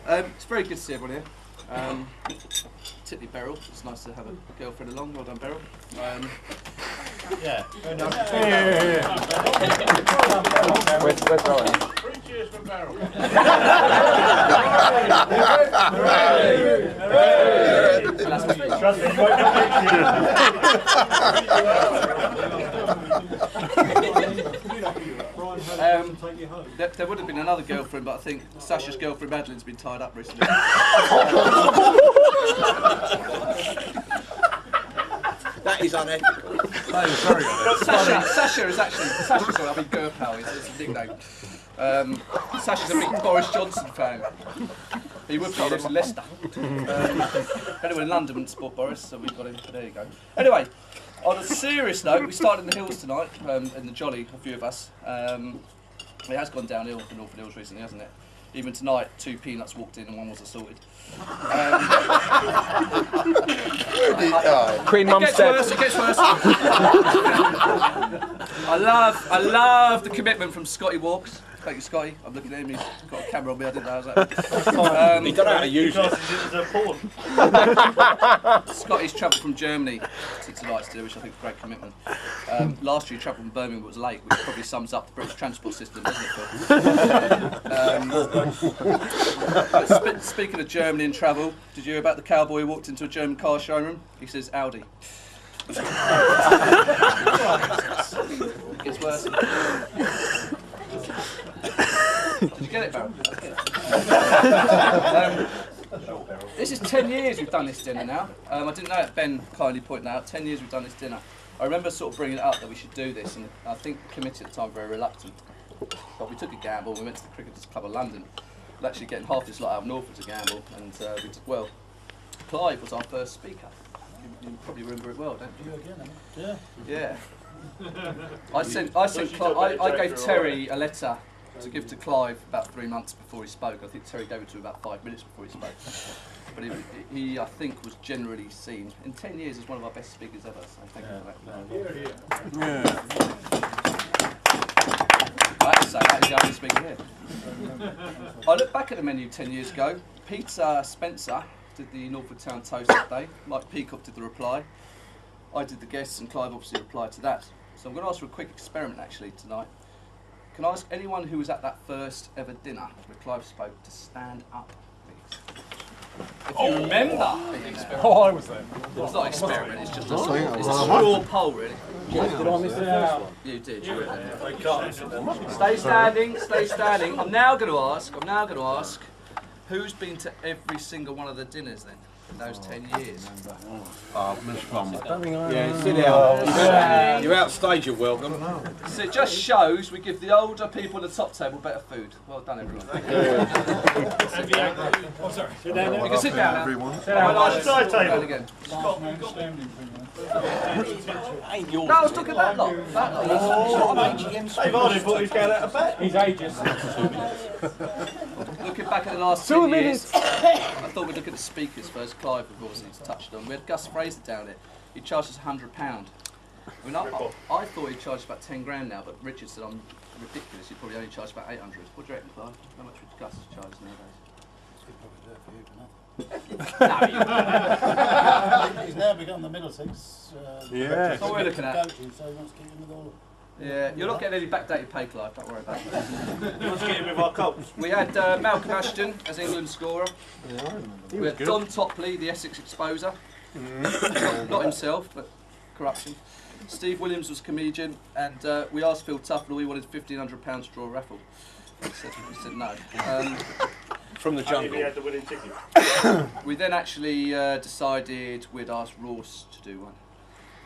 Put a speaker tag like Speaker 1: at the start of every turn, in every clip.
Speaker 1: It's very good to see everyone here. Particularly Beryl. It's nice to have a girlfriend along. Well done, Beryl.
Speaker 2: Yeah.
Speaker 3: Where's Rowan?
Speaker 2: 3 cheers for Beryl. Trust me, you won't
Speaker 1: there would have been another girlfriend, but I think Sasha's girlfriend Madeline's been tied up recently.
Speaker 4: That is unethical. That is very unethical.
Speaker 1: Sasha is actually Sasha's I mean Gerpal is his nickname. Sasha's a big Boris Johnson fan. He would probably live in Leicester. Anyone in London wouldn't support Boris, so we've got him. There you go. Anyway, on a serious note, we started in the hills tonight, in the Jolly, a few of us. It has gone downhill in Northern Hills recently, hasn't it? Even tonight, 2 peanuts walked in and 1 was assaulted.
Speaker 3: Queen Mum's dead.
Speaker 1: It gets worse. I love the commitment from Scotty Walks. Thank you, Scotty. I'm looking at him. He's got a camera on me. I didn't know that.
Speaker 4: He don't know how to use it.
Speaker 1: Scotty's travelled from Germany tonight to do, which I think is a great commitment. Last year he travelled from Birmingham but was late, which probably sums up the British transport system, doesn't it, Phil? Speaking of Germany and travel, did you hear about the cowboy who walked into a German car showroom? He says Audi. It gets worse. Did you get it, Barry? This is 10 years we've done this dinner now. I didn't know it, Ben kindly pointed out, 10 years we've done this dinner. I remember sort of bringing it up that we should do this, and I think the committee at the time were very reluctant. But we took a gamble, we went to the Cricketers Club of London. We're actually getting half this lot out of Norfolk to gamble, and we did well. Clive was our first speaker. You probably remember it well, don't you?
Speaker 2: You again, yeah.
Speaker 1: Yeah. I gave Terry a letter to give to Clive about 3 months before he spoke. I think Terry gave it to him about 5 minutes before he spoke. But he I think, was generally seen in 10 years as one of our best speakers ever. So thank you for that. I have to say, that is the only speaker here. I look back at the menu 10 years ago. Peter Spencer did the Norfolk Town Toast that day. Mike Peacock did the reply. I did the guests, and Clive obviously replied to that. So I'm going to ask for a quick experiment actually tonight. Can I ask anyone who was at that first ever dinner where Clive spoke to stand up, please? If you remember the experiment.
Speaker 3: Oh, I was there.
Speaker 1: It's not an experiment, it's just a straw poll really.
Speaker 3: Did I miss the first one?
Speaker 1: You did, you were there. Stay standing, stay standing. I'm now going to ask, who's been to every single one of the dinners then? In those 10 years.
Speaker 4: Miss Fun. Yeah, sit down. You outstage your welcome.
Speaker 1: So it just shows we give the older people at the top table better food. Well done, everyone.
Speaker 2: Oh, sorry. Sit down.
Speaker 1: You can sit down now.
Speaker 5: Everyone.
Speaker 1: Sit down.
Speaker 2: Side table.
Speaker 1: Again.
Speaker 4: Ain't yours.
Speaker 1: No, I was talking about that lot.
Speaker 2: Dave Hardy thought he was going out of bed.
Speaker 3: He's ages.
Speaker 1: Looking back at the last 2 years, I thought we'd look at the speakers first. Clive, of course, he's touched on. We had Gus Fraser down it. He charged us £100. I mean, I thought he charged about 10 grand now, but Richard said I'm ridiculous. He'd probably only charge about 800. What do you reckon, Clive? How much would Gus charge nowadays?
Speaker 2: He's now become the Middlesex.
Speaker 3: Yeah.
Speaker 1: That's what we're looking at.
Speaker 2: Coaching, so he wants to keep him with all.
Speaker 1: Yeah, you're not getting any backdated pay, Clive. Don't worry about it.
Speaker 2: He wants to get him with our Colts.
Speaker 1: We had Malcolm Ashton as England scorer. We had Don Topley, the Essex exposer. Not himself, but corruption. Steve Williams was comedian, and we asked Phil Tufnell, he wanted £1,500 to draw a raffle. He said no.
Speaker 4: From the jungle.
Speaker 2: He had the winning ticket.
Speaker 1: We then actually decided we'd ask Ross to do one.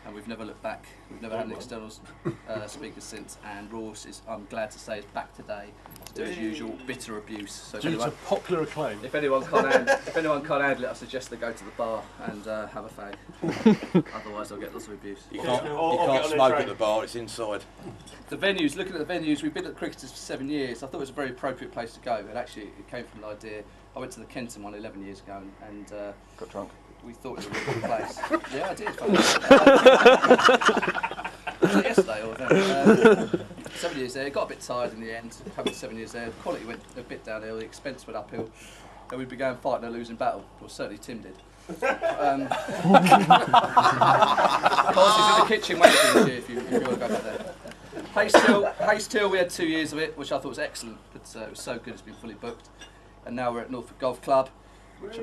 Speaker 1: And we've never looked back. We've never had an external speaker since. And Ross is, I'm glad to say, is back today to do his usual bitter abuse. So
Speaker 3: Due to popular acclaim.
Speaker 1: if anyone can't handle it, I suggest they go to the bar and have a fag. Otherwise, they'll get lots of abuse.
Speaker 4: You can't smoke at the bar, it's inside.
Speaker 1: The venues, looking at the venues, we've been at the Cricketers for 7 years. I thought it was a very appropriate place to go. And actually, it came from an idea. I went to the Kenton one 11 years ago and
Speaker 3: Got drunk.
Speaker 1: we thought it was a really good place. Yeah, I did. Was it yesterday or then? 7 years there, got a bit tired in the end, having 7 years there. The quality went a bit downhill, the expense went uphill. and we began fighting a losing battle. Well, certainly Tim did. Carl's in the kitchen waiting for you if you want to go back there. Hayes Till, we had 2 years of it, which I thought was excellent, but it was so good it's been fully booked. And now we're at Norfolk Golf Club, which I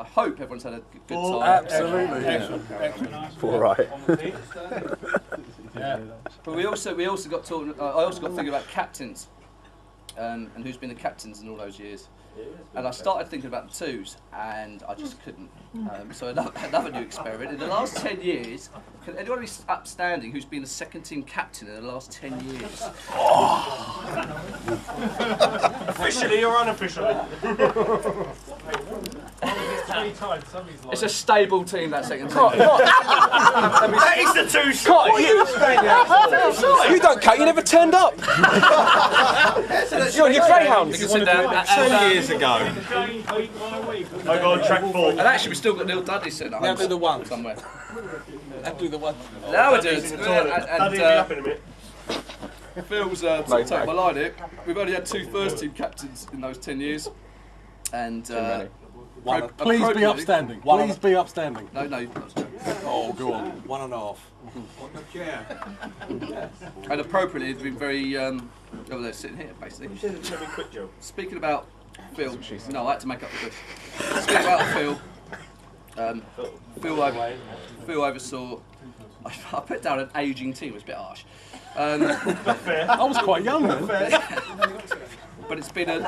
Speaker 1: hope everyone's had a good time.
Speaker 3: Absolutely.
Speaker 4: Excellent.
Speaker 3: All right.
Speaker 2: Yeah.
Speaker 1: But we also got talking. I also got thinking about captains, and who's been the captains in all those years. And I started thinking about the twos, and I just couldn't. So another new experiment. In the last 10 years, can anyone be upstanding who's been a second team captain in the last 10 years?
Speaker 2: Officially or unofficially?
Speaker 1: It's a stable team, that second team.
Speaker 2: That is the two shot.
Speaker 3: You don't cut, you never turned up. You're on your greyhounds.
Speaker 1: You can sit down.
Speaker 4: 2 years ago.
Speaker 2: I got on track 4.
Speaker 1: And actually, we've still got Neil Dudley sitting at home.
Speaker 4: Now do the one.
Speaker 1: Somewhere.
Speaker 4: Now do the one.
Speaker 1: Now we're doing it.
Speaker 2: That'll be up in a minute.
Speaker 1: Phil's take my line here. We've only had 2 first team captains in those 10 years. And
Speaker 3: Please be upstanding. Please be upstanding.
Speaker 1: No, that was a joke.
Speaker 3: Oh, go on.
Speaker 4: 1.5.
Speaker 1: And appropriately, they've been very. They're sitting here basically.
Speaker 2: You said it's going to be quick, Joe.
Speaker 1: Speaking about Phil, no, I had to make up the bush. Speaking about Phil oversaw. I put down an ageing team. It was a bit harsh.
Speaker 3: I was quite young then.
Speaker 1: But it's been it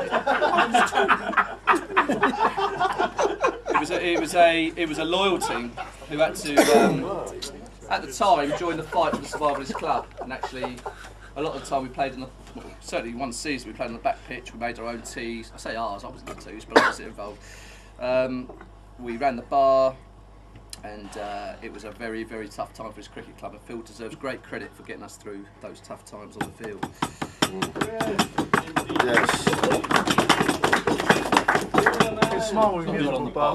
Speaker 1: was a loyal team who had to at the time join the fight for the survivalist club, and actually a lot of the time we played certainly one season we played on the back pitch. We made our own tees. I say ours, I wasn't in the tees, but I was involved. We ran the bar, and it was a very, very tough time for his cricket club, and Phil deserves great credit for getting us through those tough times on the field.
Speaker 3: Yes.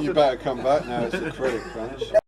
Speaker 5: You better come back now, it's a credit crunch.